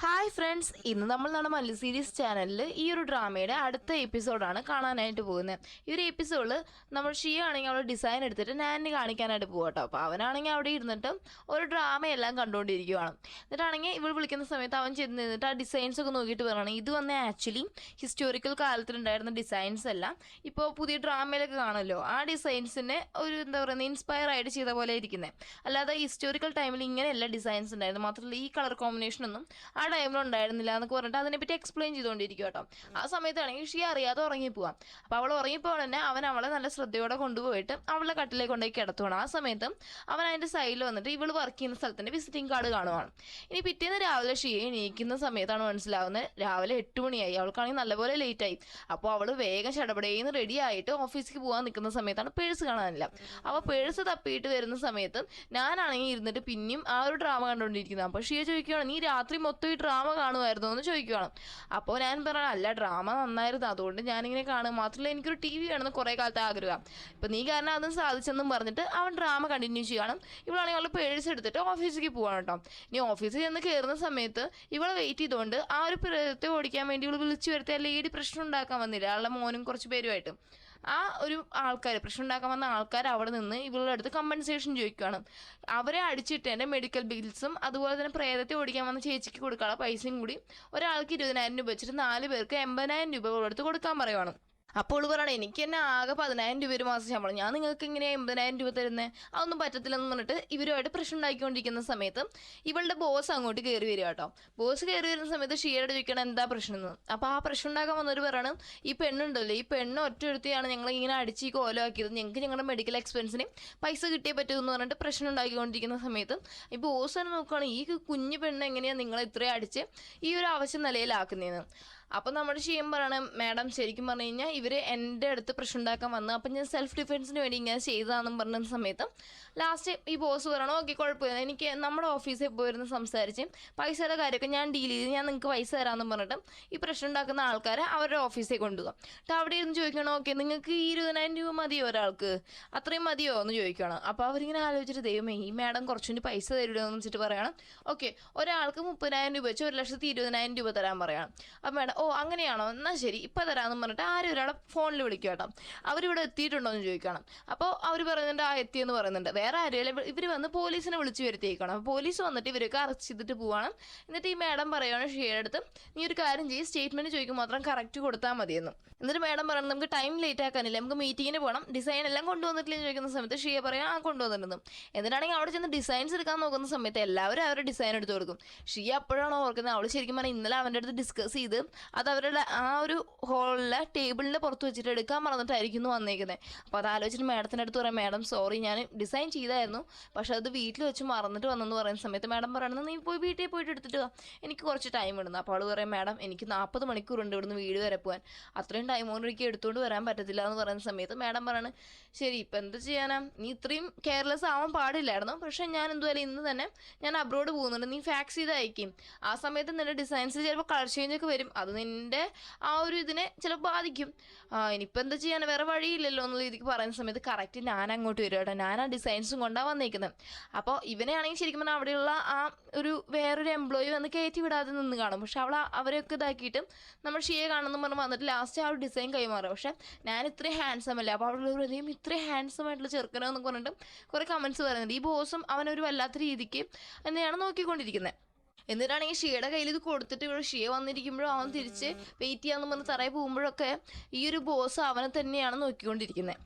Hi friends, ഇന്ന് നമ്മൾ നമ്മുടെ മല്ലു സീരീസ് ചാനലിൽ ഈ ഒരു ഡ്രാമയുടെ അടുത്ത എപ്പിസോഡാണ് കാണാനായിട്ട് പോകുന്നത്. ഈ ഒരു എപ്പിസോഡിൽ നമ്മൾ ഷിയ ആണെങ്കിൽ അവൾ ഡിസൈൻ എടുത്തിട്ട് നാനിനെ കാണിക്കാനായിട്ട് പോകും കേട്ടോ. അപ്പോൾ അവനാണെങ്കിൽ അവിടെ ഇരുന്നിട്ട് ഒരു ഡ്രാമയെല്ലാം കണ്ടുകൊണ്ടിരിക്കുകയാണ്. എന്നിട്ടാണെങ്കിൽ ഇവൾ വിളിക്കുന്ന സമയത്ത് അവൻ ചെന്ന് നിന്നിട്ട് ആ ഡിസൈൻസ് ഒക്കെ നോക്കിയിട്ട് പറയുകയാണ്, ഇത് വന്ന് ആക്ച്വലി ഹിസ്റ്റോറിക്കൽ കാലത്തിലുണ്ടായിരുന്ന ഡിസൈൻസ് എല്ലാം ഇപ്പോൾ പുതിയ ഡ്രാമയിലൊക്കെ കാണുമല്ലോ, ആ ഡിസൈൻസിനെ ഒരു എന്താ പറയുന്നത് ഇൻസ്പയർ ആയിട്ട് ചെയ്ത പോലെ ഇരിക്കുന്നത്. അല്ലാതെ ഹിസ്റ്റോറിക്കൽ ടൈമിൽ ഇങ്ങനെയല്ല ഡിസൈൻസ് ഉണ്ടായിരുന്നു, മാത്രമല്ല ഈ കളർ കോമ്പിനേഷനൊന്നും ആ ടൈമിൽ ഉണ്ടായിരുന്നില്ല എന്നൊക്കെ പറഞ്ഞിട്ട് അതിനെപ്പറ്റി എക്സ്പ്ലെയിൻ ചെയ്തുകൊണ്ടിരിക്കും കേട്ടോ. ആ സമയത്താണെങ്കിൽ ഷീ അറിയാതെ ഉറങ്ങിപ്പോവാം. അപ്പോൾ അവൾ ഉറങ്ങിപ്പോവാൻ തന്നെ അവൻ അവളെ നല്ല ശ്രദ്ധയോടെ കൊണ്ടുപോയിട്ട് അവളെ കട്ടിലേക്ക് കൊണ്ടുപോയി കിടത്തുവാണ്. ആ സമയത്ത് അവൻ അതിൻ്റെ സൈഡിൽ വന്നിട്ട് ഇവൾ വർക്ക് ചെയ്യുന്ന സ്ഥലത്തിൻ്റെ വിസിറ്റിംഗ് കാർഡ് കാണുവാണ്. ഇനി പിറ്റേന്ന് രാവിലെ ഷീയെ എണീക്കുന്ന സമയത്താണ് മനസ്സിലാവുന്നത് രാവിലെ 8 മണിയായി. അവൾക്കാണെങ്കിൽ നല്ലപോലെ ലേറ്റായി. അപ്പോൾ അവൾ വേഗം ചടപടേന്ന് റെഡി ആയിട്ട് ഓഫീസിലേക്ക് പോകാൻ നിൽക്കുന്ന സമയത്താണ് പേഴ്സ് കാണാനില്ല. അപ്പോൾ പേഴ്സ് തപ്പിയിട്ട് വരുന്ന സമയത്ത് ഞാനാണെങ്കിൽ ഇരുന്നിട്ട് പിന്നെയും ആ ഒരു ഡ്രാമ കണ്ടുകൊണ്ടിരിക്കുന്നത്. അപ്പോൾ ഷിയെ ചോദിക്കുകയാണ്, നീ രാത്രി മൊത്തം ഈ ഡ്രാമ കാണുമായിരുന്നു എന്ന് ചോദിക്കുകയാണ്. അപ്പോൾ ഞാൻ പറഞ്ഞു, അല്ല ഡ്രാമ നന്നായിരുന്നു, അതുകൊണ്ട് ഞാനിങ്ങനെ കാണും, മാത്രമല്ല എനിക്കൊരു TV വേണമെന്ന് കുറേ കാലത്തെ ആഗ്രഹം, ഇപ്പം നീ കാരണം അതും സാധിച്ചെന്നും പറഞ്ഞിട്ട് അവൻ ഡ്രാമ കണ്ടിന്യൂ ചെയ്യണം. ഇവളാണെങ്കിൽ അവൾ പേഴ്സ് എടുത്തിട്ട് ഓഫീസിലേക്ക് പോവാണ് കേട്ടോ. ഇനി ഓഫീസിൽ ചെന്ന് കയറുന്ന സമയത്ത് ഇവളെ വെയിറ്റ് ചെയ്തുകൊണ്ട് ആ ഒരു പ്രേതത്തെ ഓടിക്കാൻ വേണ്ടി ഇവൾ വിളിച്ചു വരുത്തിയ ലേഡി പ്രശ്നം ഉണ്ടാക്കാൻ വന്നില്ല, അവളുടെ മോനും കുറച്ച് പേരുമായിട്ട്. ആ ഒരു ആൾക്കാർ പ്രശ്നം ഉണ്ടാക്കാൻ വന്ന ആൾക്കാർ അവിടെ നിന്ന് ഇവളുടെ അടുത്ത് കമ്പൻസേഷൻ ചോദിക്കുകയാണ്. അവരെ അടിച്ചിട്ടതിൻ്റെ മെഡിക്കൽ ബിൽസും അതുപോലെ തന്നെ പ്രേതത്തെ ഓടിക്കാൻ വന്ന ചേച്ചിക്ക് കൊടുക്കാനുള്ള പൈസയും കൂടി ഒരാൾക്ക് 20,000 രൂപ വെച്ചിട്ട് 4 പേർക്ക് 80,000 രൂപ കൊടുത്ത് കൊടുക്കാൻ പറയുവാണ്. അപ്പോൾ പറയണം, എനിക്ക് തന്നെ ആകെ 10,000 രൂപ ഒരു മാസം ശമ്പളം, ഞാൻ നിങ്ങൾക്ക് ഇങ്ങനെയാണ് 80,000 രൂപ തരുന്നത്, അതൊന്നും പറ്റത്തില്ലെന്ന് പറഞ്ഞിട്ട് ഇവരുമായിട്ട് പ്രശ്നം ഉണ്ടാക്കിക്കൊണ്ടിരിക്കുന്ന സമയത്ത് ഇവളുടെ ബോസ് അങ്ങോട്ട് കയറി വരിക കേട്ടോ. ബോസ് കയറി വരുന്ന സമയത്ത് ഷിയയോട് ചോദിക്കണം എന്താ പ്രശ്നം എന്ന്. അപ്പോൾ ആ പ്രശ്നം ഉണ്ടാക്കാൻ വന്നവർ പറയണം, ഈ പെണ്ണുണ്ടല്ലോ, ഈ പെണ്ണ് ഒറ്റയൊരുത്തിയാണ് ഞങ്ങൾ ഇങ്ങനെ അടിച്ച് കോലമാക്കിയത്, ഞങ്ങൾക്ക് ഞങ്ങളുടെ മെഡിക്കൽ എക്സ്പെൻസിന് പൈസ കിട്ടിയേ പറ്റൂ എന്ന് പറഞ്ഞിട്ട് പ്രശ്നം ഉണ്ടാക്കിക്കൊണ്ടിരിക്കുന്ന സമയത്ത് ഈ ബോസ് തന്നെ നോക്കുകയാണ്, ഈ കുഞ്ഞു പെണ്ണ് എങ്ങനെയാണ് നിങ്ങളെ ഇത്രയും അടിച്ച് ഈ ഒരു ആവശ്യം നിലയിലാക്കുന്നതെന്ന്. അപ്പോൾ നമ്മുടെ ഷിയം പറയണം, മാഡം ശരിക്കും പറഞ്ഞു കഴിഞ്ഞാൽ ഇവർ എൻ്റെ അടുത്ത് പ്രശ്നം ഉണ്ടാക്കാൻ വന്നു, അപ്പം ഞാൻ സെൽഫ് ഡിഫെൻസിന് വേണ്ടി ഇങ്ങനെ ചെയ്തതാണെന്നും പറഞ്ഞ സമയത്ത് ലാസ്റ്റ് ഈ ബോസ് പറയണം, ഓക്കെ കുഴപ്പമില്ല, എനിക്ക് നമ്മുടെ ഓഫീസിൽ പോയിരുന്ന് സംസാരിച്ച് പൈസയുടെ കാര്യമൊക്കെ ഞാൻ ഡീൽ ചെയ്ത് ഞാൻ നിങ്ങൾക്ക് പൈസ തരാമെന്നും പറഞ്ഞിട്ട് ഈ പ്രശ്നം ഉണ്ടാക്കുന്ന ആൾക്കാരെ അവരുടെ ഓഫീസിൽ കൊണ്ടുപോകാം. എന്നിട്ട് അവിടെ ഇരുന്ന് ചോദിക്കണം, ഓക്കെ നിങ്ങൾക്ക് ഈ 20,000 രൂപ മതിയോ, ഒരാൾക്ക് അത്രയും മതിയോ എന്ന് ചോദിക്കണം. അപ്പോൾ അവരിങ്ങനെ ആലോചിച്ചിട്ട് ദൈവമേ ഈ മാഡം കുറച്ചുകൂടി പൈസ തരുമോ വെച്ചിട്ട് പറയണം, ഓക്കെ ഒരാൾക്ക് 30,000 രൂപ വെച്ച് 1,20,000 രൂപ തരാൻ പറയണം. അപ്പം മാഡം ഓ അങ്ങനെയാണോ, എന്നാൽ ശരി ഇപ്പം തരാമെന്ന് പറഞ്ഞിട്ട് ആരും ഒരാളെ ഫോണിൽ വിളിക്കുക കേട്ടോ. അവരിവിടെ എത്തിയിട്ടുണ്ടോ എന്ന് ചോദിക്കണം. അപ്പോൾ അവർ പറയുന്നുണ്ട് ആ എത്തിയെന്ന് പറയുന്നുണ്ട്. വേറെ ആരും ഇവർ വന്ന് പോലീസിനെ വിളിച്ച് വരുത്തിയേക്കണം. അപ്പോൾ പോലീസ് വന്നിട്ട് ഇവരൊക്കെ അറസ്റ്റ് ചെയ്തിട്ട് പോവാണ്. എന്നിട്ട് ഈ മാഡം പറയുകയാണ് ഷിയയുടെ അടുത്ത്, നീ ഒരു കാര്യം ചെയ്യും, സ്റ്റേറ്റ്മെൻറ്റ് ചോദിക്കും മാത്രം കറക്റ്റ് കൊടുത്താൽ മതിയെന്ന്. എന്നിട്ട് മാഡം പറയണം, നമുക്ക് ടൈം ലേറ്റ് ആക്കാനില്ല, നമുക്ക് മീറ്റിങ്ങിന് പോകണം, ഡിസൈൻ എല്ലാം കൊണ്ടുവന്നിട്ടില്ലെന്ന് ചോദിക്കുന്ന സമയത്ത് ഷിയ പറയാം ആ കൊണ്ടുവന്നിരുന്നു. എന്നിട്ടാണെങ്കിൽ അവിടെ ചെന്ന് ഡിസൈൻസ് എടുക്കാൻ നോക്കുന്ന സമയത്ത് എല്ലാവരും അവരുടെ ഡിസൈൻ എടുത്ത് കൊടുക്കും. ഷിയ അപ്പോഴാണ് ഓർക്കുന്നത്, അവൾ ശരിക്കും പറഞ്ഞാൽ ഇന്നലെ അവൻ്റെ അടുത്ത് ഡിസ്കസ് ചെയ്ത് അത് അവരുടെ ആ ഒരു ഹോളിലെ ടേബിളിൻ്റെ പുറത്ത് വെച്ചിട്ട് എടുക്കാൻ മറന്നിട്ടായിരിക്കുന്നു വന്നേക്കുന്നത്. അപ്പോൾ അത് ആലോചിച്ചിട്ട് മാഡത്തിൻ്റെ അടുത്ത് പറയാം, മാഡം സോറി ഞാൻ ഡിസൈൻ ചെയ്തായിരുന്നു, പക്ഷേ അത് വീട്ടിൽ വെച്ച് മറന്നിട്ട് വന്നെന്ന് പറയുന്ന സമയത്ത് മാഡം പറയണമെന്ന് നീ പോയി വീട്ടിൽ പോയിട്ട് എടുത്തിട്ട് വാ, എനിക്ക് കുറച്ച് ടൈം ഇടുന്നു. അപ്പോൾ അവൾ പറയും, മാഡം എനിക്ക് 40 മണിക്കൂറുണ്ട് ഇവിടുന്ന് വീട് വരെ പോകാൻ, അത്രയും ടൈം കൊണ്ട് എനിക്ക് എടുത്തുകൊണ്ട് വരാൻ പറ്റത്തില്ല എന്ന് പറയുന്ന സമയത്ത് മാഡം പറയാണ്, ശരി ഇപ്പം എന്ത് ചെയ്യാനാ, നീ ഇത്രയും കെയർലെസ് ആവാൻ പാടില്ലായിരുന്നു, പക്ഷേ ഞാൻ എന്തുവരെ ഇന്ന് തന്നെ ഞാൻ അബ്രോഡ് പോകുന്നുണ്ട്, നീ ഫാക്സ് ചെയ്ത് അയക്കും, ആ സമയത്ത് നിൻ്റെ ഡിസൈൻസിൽ ചിലപ്പോൾ കളർ ചേഞ്ച് ഒക്കെ വരും, അത് നിൻ്റെ ആ ഒരു ഇതിനെ ചിലപ്പോൾ ബാധിക്കും, ഇനിയിപ്പോൾ എന്താ ചെയ്യാൻ വേറെ വഴിയില്ലല്ലോ എന്നുള്ള രീതിക്ക് പറയുന്ന സമയത്ത് കറക്റ്റ് ഞാൻ അങ്ങോട്ട് വരും കേട്ടോ. ഞാൻ ആ ഡിസൈൻസും കൊണ്ടാണ് വന്നേക്കുന്നത്. അപ്പോൾ ഇവനെയാണെങ്കിൽ ശരിക്കും പറഞ്ഞാൽ അവിടെയുള്ള ആ ഒരു വേറൊരു എംപ്ലോയി വന്ന് കയറ്റി വിടാതെ നിന്ന് കാണും, പക്ഷെ അവരെയൊക്കെ ഇതാക്കിയിട്ട് നമ്മൾ ഷിയെ കാണുന്നു പറഞ്ഞ് വന്നിട്ട് ലാസ്റ്റ് ആ ഒരു ഡിസൈൻ കൈമാറും. പക്ഷെ ഞാൻ ഇത്രയും ഹാൻസം അല്ലേ, അപ്പോൾ അവിടെ ഹൃദയം ഇത്രയും ഹാൻസം ആയിട്ടുള്ള ചെറുക്കനോ എന്ന് പറഞ്ഞിട്ട് കുറേ കമൻസ് പറയുന്നുണ്ട്. ഈ ബോസും അവനൊരു വല്ലാത്ത രീതിക്ക് എന്നെയാണ് നോക്കിക്കൊണ്ടിരിക്കുന്നത്. എന്നിട്ടാണെങ്കിൽ ഷിയയുടെ കയ്യിൽ ഇത് കൊടുത്തിട്ട് ഇവിടെ ഷിയ വന്നിരിക്കുമ്പോഴും അവൻ തിരിച്ച് വെയിറ്റ് ചെയ്യാമെന്ന് പറഞ്ഞ് തറയിൽ പോകുമ്പോഴൊക്കെ ഈ ഒരു ബോസ് അവനെ തന്നെയാണ് നോക്കിക്കൊണ്ടിരിക്കുന്നത്.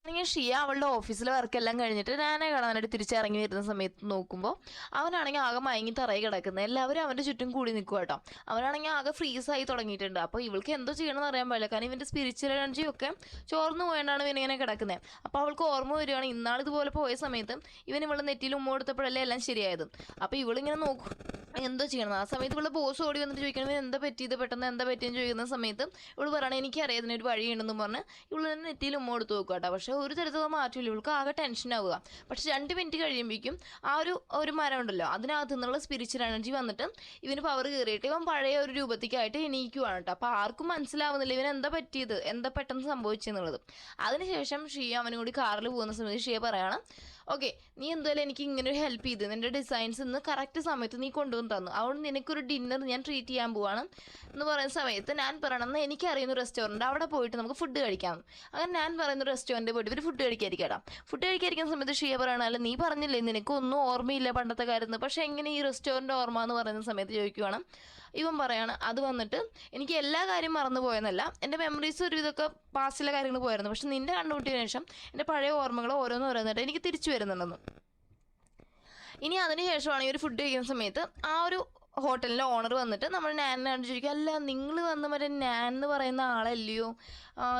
ആണെങ്കിൽ ഷിയ അവളുടെ ഓഫീസിലെ വർക്കെല്ലാം കഴിഞ്ഞിട്ട് ഞാനെ കാണാനായിട്ട് തിരിച്ചിറങ്ങി വരുന്ന സമയത്ത് നോക്കുമ്പോൾ അവനാണെങ്കിൽ ആകെ മയങ്ങി തറയിൽ കിടക്കുന്നത്. എല്ലാവരും അവൻ്റെ ചുറ്റും കൂടി നിൽക്കുക കേട്ടോ. അവനാണെങ്കിൽ ആകെ ഫ്രീസായി തുടങ്ങിയിട്ടുണ്ട്. അപ്പോൾ ഇവൾക്ക് എന്തോ ചെയ്യണമെന്ന് അറിയാൻ പാടില്ല, കാരണം ഇവൻ്റെ സ്പിരിച്വൽ എനർജി ഒക്കെ ചോർന്നു പോയാണ്ടാണ് ഇവനിങ്ങനെ കിടക്കുന്നത്. അപ്പോൾ അവൾക്ക് ഓർമ്മ വരികയാണ്, ഇന്നാളിതുപോലെ പോയ സമയത്ത് ഇവൻ ഇവളുടെ നെറ്റിയിൽ ഉമ്മ കൊടുത്തപ്പോഴല്ലേ എല്ലാം ശരിയായത്. അപ്പോൾ ഇവളിങ്ങനെ നോക്കും എന്തോ ചെയ്യണം. ആ സമയത്ത് ഇവളുടെ ബോസ് ഓടി വന്നിട്ട് ചോദിക്കണം എന്താ പറ്റിയത്, പെട്ടെന്ന് എന്താ പറ്റിയെന്ന് ചോദിക്കുന്ന സമയത്ത് ഇവൾ പറയണേ എനിക്കറിയാം ഇതിനൊരു വഴിയുണ്ടെന്ന് പറഞ്ഞ് ഇവൾ നെറ്റിയിൽ ഉമ്മ കൊടുത്ത് നോക്കുക കേട്ടോ. പക്ഷേ ഒരു തരത്തിലുള്ള മാറ്റമില്ല, ഇവൾക്ക് ആകെ ടെൻഷൻ ആവുക. പക്ഷെ 2 മിനിറ്റ് കഴിയുമ്പോഴേക്കും ആ ഒരു മരം ഉണ്ടല്ലോ അതിനകത്ത് നിന്നുള്ള സ്പിരിച്വൽ എനർജി വന്നിട്ട് ഇവന് പവർ കയറിയിട്ട് ഇവൻ പഴയ ഒരു രൂപത്തിക്കായിട്ട് എണീക്കുവാണ് കേട്ടോ. അപ്പോൾ ആർക്കും മനസ്സിലാവുന്നില്ല ഇവൻ എന്താ പറ്റിയത്, എന്താ പെട്ടെന്ന് സംഭവിച്ചെന്നുള്ളത്. അതിനുശേഷം ഷിയ അവനും കൂടി കാറിൽ പോകുന്ന സമയത്ത് ഷിയ പറയണം, ഓക്കെ നീ എന്തായാലും എനിക്ക് ഇങ്ങനെ ഒരു ഹെൽപ്പ് ചെയ്ത് നിൻ്റെ ഡിസൈൻസ് ഇന്ന് കറക്റ്റ് സമയത്ത് നീ കൊണ്ടുവന്ന് തന്നു, അതുകൊണ്ട് നിനക്കൊരു ഡിന്നർ ഞാൻ ട്രീറ്റ് ചെയ്യാൻ പോവാണ് എന്ന് പറയുന്ന സമയത്ത് ഞാൻ പറയണം എന്നാൽ എനിക്കറിയുന്ന റെസ്റ്റോറൻറ്റ് അവിടെ പോയിട്ട് നമുക്ക് ഫുഡ് കഴിക്കാം. അങ്ങനെ ഞാൻ പറയുന്ന റെസ്റ്റോറൻറ്റിൽ പോയിട്ട് ഇവർ ഫുഡ് കഴിക്കാതിരിക്കാം. ഫുഡ് കഴിക്കാതിരിക്കുന്ന സമയത്ത് ഷിയ പറയണം, അല്ല നീ പറഞ്ഞില്ലേ നിനക്കൊന്നും ഓർമ്മയില്ല പണ്ടത്തെ കാര്യത്തിൽ, പക്ഷേ എങ്ങനെ ഈ റെസ്റ്റോറൻറ്റ് ഓർമ്മ എന്ന് പറയുന്ന സമയത്ത് ചോദിക്കുവാണ്. ഇവൻ പറയാണ് അത് വന്നിട്ട് എനിക്ക് എല്ലാ കാര്യം മറന്നു പോയെന്നല്ല, എൻ്റെ മെമ്മറീസ് ഒരു ഇതൊക്കെ പാസ്റ്റിലെ കാര്യങ്ങൾ പോയായിരുന്നു, പക്ഷെ നിൻ്റെ കണ്ടുമുട്ടിയതിനു ശേഷം എൻ്റെ പഴയ ഓർമ്മകൾ ഓരോന്നായിട്ട് എനിക്ക് തിരിച്ചു വരുന്നുണ്ടെന്ന്. ഇനി അതിന് ശേഷമാണ് ഈ ഒരു ഫുഡ് കഴിക്കുന്ന സമയത്ത് ആ ഒരു ഹോട്ടലിൻ്റെ ഓണർ വന്നിട്ട് നമ്മൾ നാനിനോട് ചോദിക്കുക, അല്ല നിങ്ങൾ വന്ന് മറ്റേ നാൻ എന്ന് പറയുന്ന ആളല്ലയോ,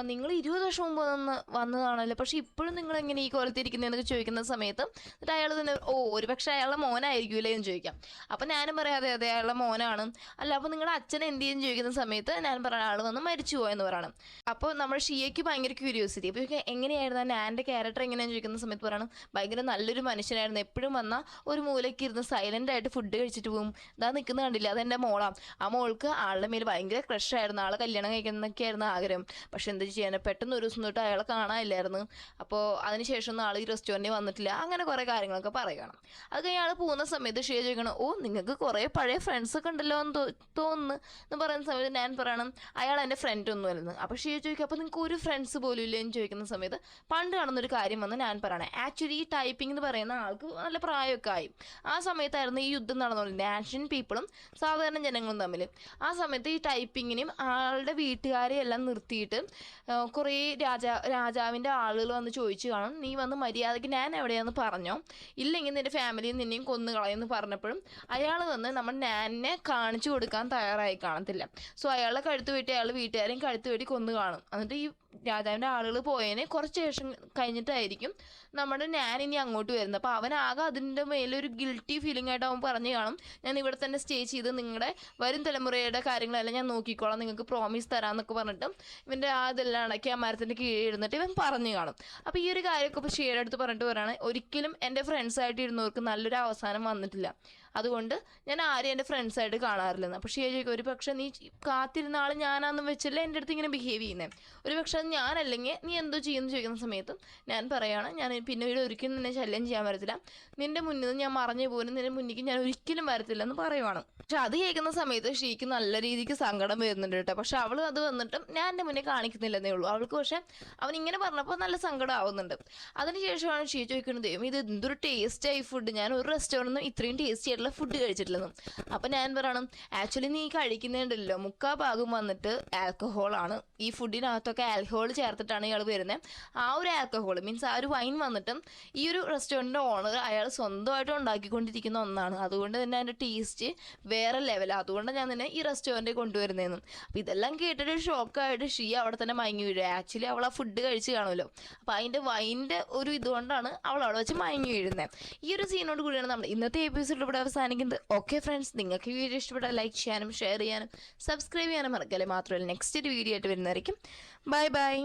നിങ്ങൾ 20 വർഷം മുമ്പ് വന്നതാണല്ലോ, പക്ഷേ ഇപ്പോഴും നിങ്ങൾ എങ്ങനെ ഈ കോലത്തിരിക്കുന്നതെന്നൊക്കെ ചോദിക്കുന്ന സമയത്ത് എന്നിട്ട് അയാൾ തന്നെ ഒരു പക്ഷേ അയാളുടെ മോനായിരിക്കുമല്ലേ എന്ന് ചോദിക്കാം. അപ്പം ഞാനും പറയാം അതെ അതെ അയാളുടെ മോനാണ്. അല്ല അപ്പോൾ നിങ്ങളുടെ അച്ഛൻ എന്ത് ചെയ്യുന്നു ചോദിക്കുന്ന സമയത്ത് ഞാൻ പറയാം ആൾ വന്ന് മരിച്ചു പോയെന്ന് പറയണം. അപ്പോൾ നമ്മൾ ഷിയയ്ക്ക് ഭയങ്കര ക്യൂരിയോസിറ്റി, അപ്പോൾ എങ്ങനെയായിരുന്നു ആ നാൻ്റെ ക്യാരക്ടർ എങ്ങനെയാണെന്ന് ചോദിക്കുന്ന സമയത്ത് പറയണം ഭയങ്കര നല്ലൊരു മനുഷ്യനായിരുന്നു, എപ്പോഴും വന്നാൽ ഒരു മൂലയ്ക്ക് ഇരുന്ന് സൈലൻ്റ് ആയിട്ട് ഫുഡ് കഴിച്ചിട്ട് പോകും, ഇതാ നിൽക്കുന്ന കണ്ടില്ല അതെൻ്റെ മോളാണ്. ആ മോൾക്ക് ആളുടെ മേൽ ഭയങ്കര ക്രഷായിരുന്നു, ആളെ കല്യാണം കഴിക്കുന്നതൊക്കെയായിരുന്നു ആഗ്രഹം, പക്ഷെ എന്ത് ചെയ്യാൻ പെട്ടെന്ന് ഒരു ദിവസം തൊട്ട് അയാളെ കാണാനില്ലായിരുന്നു. അപ്പോൾ അതിനുശേഷം ആൾ ഈ റെസ്റ്റോറൻറ്റിൽ വന്നിട്ടില്ല, അങ്ങനെ കുറേ കാര്യങ്ങളൊക്കെ പറയണം. അത് കഴിഞ്ഞ് ആൾ പോകുന്ന സമയത്ത് ഷിയ ചോദിക്കണം, നിങ്ങൾക്ക് കുറേ പഴയ ഫ്രണ്ട്സൊക്കെ ഉണ്ടല്ലോ എന്ന് തോന്നുന്നു എന്ന് പറയുന്ന സമയത്ത് ഞാൻ പറയണം അയാൾ എൻ്റെ ഫ്രണ്ട് ഒന്നുമല്ലെന്ന്. അപ്പോൾ ഷിയ ചോദിക്കും അപ്പോൾ നിങ്ങൾക്ക് ഒരു ഫ്രണ്ട്സ് പോലും ഇല്ലേ എന്ന് ചോദിക്കുന്ന സമയത്ത് പണ്ട് കാണുന്നൊരു കാര്യം വന്ന് ഞാൻ പറയണേ, ആക്ച്വലി ഈ ടൈപ്പിംഗ് എന്ന് പറയുന്ന ആൾക്ക് നല്ല പ്രായമൊക്കെ ആയി. ആ സമയത്തായിരുന്നു ഈ യുദ്ധം നടന്നുകൊണ്ടിരുന്നത് ആൻഷ്യൻ പീപ്പിളും സാധാരണ ജനങ്ങളും തമ്മിൽ. ആ സമയത്ത് ഈ ടൈപ്പിങ്ങിനും ആളുടെ വീട്ടുകാരെ എല്ലാം നിർത്തിയിട്ട് കുറേ രാജാവിൻ്റെ ആളുകൾ വന്ന് ചോദിച്ചു കാണും, നീ വന്ന് മര്യാദയ്ക്ക് ഞാൻ എവിടെയാണെന്ന് പറഞ്ഞോ, ഇല്ലെങ്കിൽ നിൻ്റെ ഫാമിലിയിൽ നിന്നെയും കൊന്നു കളയെന്ന് പറഞ്ഞപ്പോഴും അയാൾ വന്ന് നമ്മൾ നാനിനെ കാണിച്ചു കൊടുക്കാൻ തയ്യാറായി കാണത്തില്ല. സോ അയാളെ കഴുത്ത് വെട്ടി അയാൾ വീട്ടുകാരെയും കഴുത്ത് വെട്ടി കൊന്നു കാണും. എന്നിട്ട് ഈ രാജാവിൻ്റെ ആളുകൾ പോയതിന് കുറച്ച് ശേഷം കഴിഞ്ഞിട്ടായിരിക്കും നമ്മുടെ ഞാൻ ഇനി അങ്ങോട്ട് വരുന്നത്. അപ്പോൾ അവനാകെ അതിൻ്റെ മേലൊരു ഗിൽറ്റി ഫീലിംഗ് ആയിട്ട് അവൻ പറഞ്ഞു കാണും, ഞാൻ ഇവിടെ തന്നെ സ്റ്റേ ചെയ്ത് നിങ്ങളുടെ വരും തലമുറയുടെ കാര്യങ്ങളെല്ലാം ഞാൻ നോക്കിക്കോളാം, നിങ്ങൾക്ക് പ്രോമിസ് തരാമെന്നൊക്കെ പറഞ്ഞിട്ട് ഇവൻ്റെ ഇതെല്ലാം അടക്കി ആ മരത്തിൻ്റെ കീഴിൽ ഇരുന്നിട്ട് ഇവൻ പറഞ്ഞു കാണും. അപ്പോൾ ഈ ഒരു കാര്യമൊക്കെ ഇപ്പോൾ ഷിയയുടെ അടുത്ത് പറഞ്ഞിട്ട് പറയുകയാണ്, ഒരിക്കലും എൻ്റെ ഫ്രണ്ട്സായിട്ട് ഇരുന്നവർക്ക് നല്ലൊരു അവസാനം വന്നിട്ടില്ല, അതുകൊണ്ട് ഞാൻ ആരെയും എൻ്റെ ഫ്രണ്ട്സായിട്ട് കാണാറില്ലെന്ന്. അപ്പോൾ ഷിയ ചോദിക്കും, ഒരു പക്ഷേ നീ കാത്തിരുന്ന ആൾ ഞാനാണെന്ന് വെച്ചല്ലേ എൻ്റെ അടുത്ത് ഇങ്ങനെ ബിഹേവ് ചെയ്യുന്നത്, ഒരു പക്ഷേ അത് ഞാനല്ലെങ്കിൽ നീ എന്തോ ചെയ്യുമെന്ന് ചോദിക്കുന്ന സമയത്തും ഞാൻ പറയുകയാണ് ഞാൻ പിന്നീട് ഒരിക്കലും നിന്നെ ശല്യം ചെയ്യാൻ വരത്തില്ല, നിൻ്റെ മുന്നിൽ നിന്ന് ഞാൻ മറഞ്ഞു പോലും നിൻ്റെ മുന്നിലേക്ക് ഞാൻ ഒരിക്കലും വരത്തില്ല എന്ന് പറയുവാണ്. പക്ഷെ അത് കേൾക്കുന്ന സമയത്ത് ഷീക്ക് നല്ല രീതിക്ക് സങ്കടം വരുന്നുണ്ട് കേട്ടോ. പക്ഷെ അവൾ അത് വന്നിട്ടും ഞാൻ എൻ്റെ മുന്നേ കാണിക്കുന്നില്ലെന്നേ ഉള്ളൂ. അവൾക്ക് പക്ഷേ അവൻ ഇങ്ങനെ പറഞ്ഞപ്പോൾ നല്ല സങ്കടം ആവുന്നുണ്ട്. അതിനുശേഷമാണ് ഷീ ചോദിക്കുന്നത്, ഇത് എന്തൊരു ടേസ്റ്റായി ഫുഡ്, ഞാൻ ഒരു റെസ്റ്റോറൻറ്റിൽ നിന്ന് ഇത്രയും ടേസ്റ്റി ആയിട്ടുള്ള ഫുഡ് കഴിച്ചിട്ടില്ലെന്നും. അപ്പം ഞാൻ പറയണം ആക്ച്വലി നീ കഴിക്കുന്നുണ്ടല്ലോ 3/4 വന്നിട്ട് ആൽക്കഹോളാണ്, ഈ ഫുഡിനകത്തൊക്കെ ആൽക്കഹോൾ ചേർത്തിട്ടാണ് ഇയാൾ വരുന്നത്. ആ ഒരു ആൽക്കഹോൾ മീൻസ് ആ ഒരു വൈൻ വന്നിട്ടും ഈ ഒരു റെസ്റ്റോറൻറ്റിൻ്റെ ഓണർ അയാൾ സ്വന്തമായിട്ട് ഉണ്ടാക്കിക്കൊണ്ടിരിക്കുന്ന ഒന്നാണ്, അതുകൊണ്ട് തന്നെ അതിൻ്റെ ടേസ്റ്റ് വേറെ ലെവലാണ്, അതുകൊണ്ട് ഞാൻ നിന്നെ ഈ റെസ്റ്റോറൻറ്റിൽ കൊണ്ടുവരുന്നതെന്നും. അപ്പോൾ ഇതെല്ലാം കേട്ടിട്ട് ഷോക്കായിട്ട് ഷീ അവിടെ തന്നെ മയങ്ങി വീഴുക. ആക്ച്വലി അവൾ ആ ഫുഡ് കഴിച്ച് കാണുമല്ലോ, അപ്പോൾ അതിൻ്റെ വൈൻ്റെ ഒരു ഇതുകൊണ്ടാണ് അവൾ അവിടെ വെച്ച് മയങ്ങി വീഴുന്നത്. ഈ ഒരു സീനോട് കൂടിയാണ് നമ്മൾ ഇന്നത്തെ എപ്പിസോഡ് ഇവിടെ അവസാനിക്കുന്നത്. ഓക്കെ ഫ്രണ്ട്സ്, നിങ്ങൾക്ക് ഈ വീഡിയോ ഇഷ്ടപ്പെട്ടാൽ ലൈക്ക് ചെയ്യാനും ഷെയർ ചെയ്യാനും സബ്സ്ക്രൈബ് ചെയ്യാനും മറക്കല്ലേ. മാത്രമല്ല നെക്സ്റ്റ് ഒരു വീഡിയോ ആയിട്ട് വരുന്നതായിരിക്കും. Bye bye.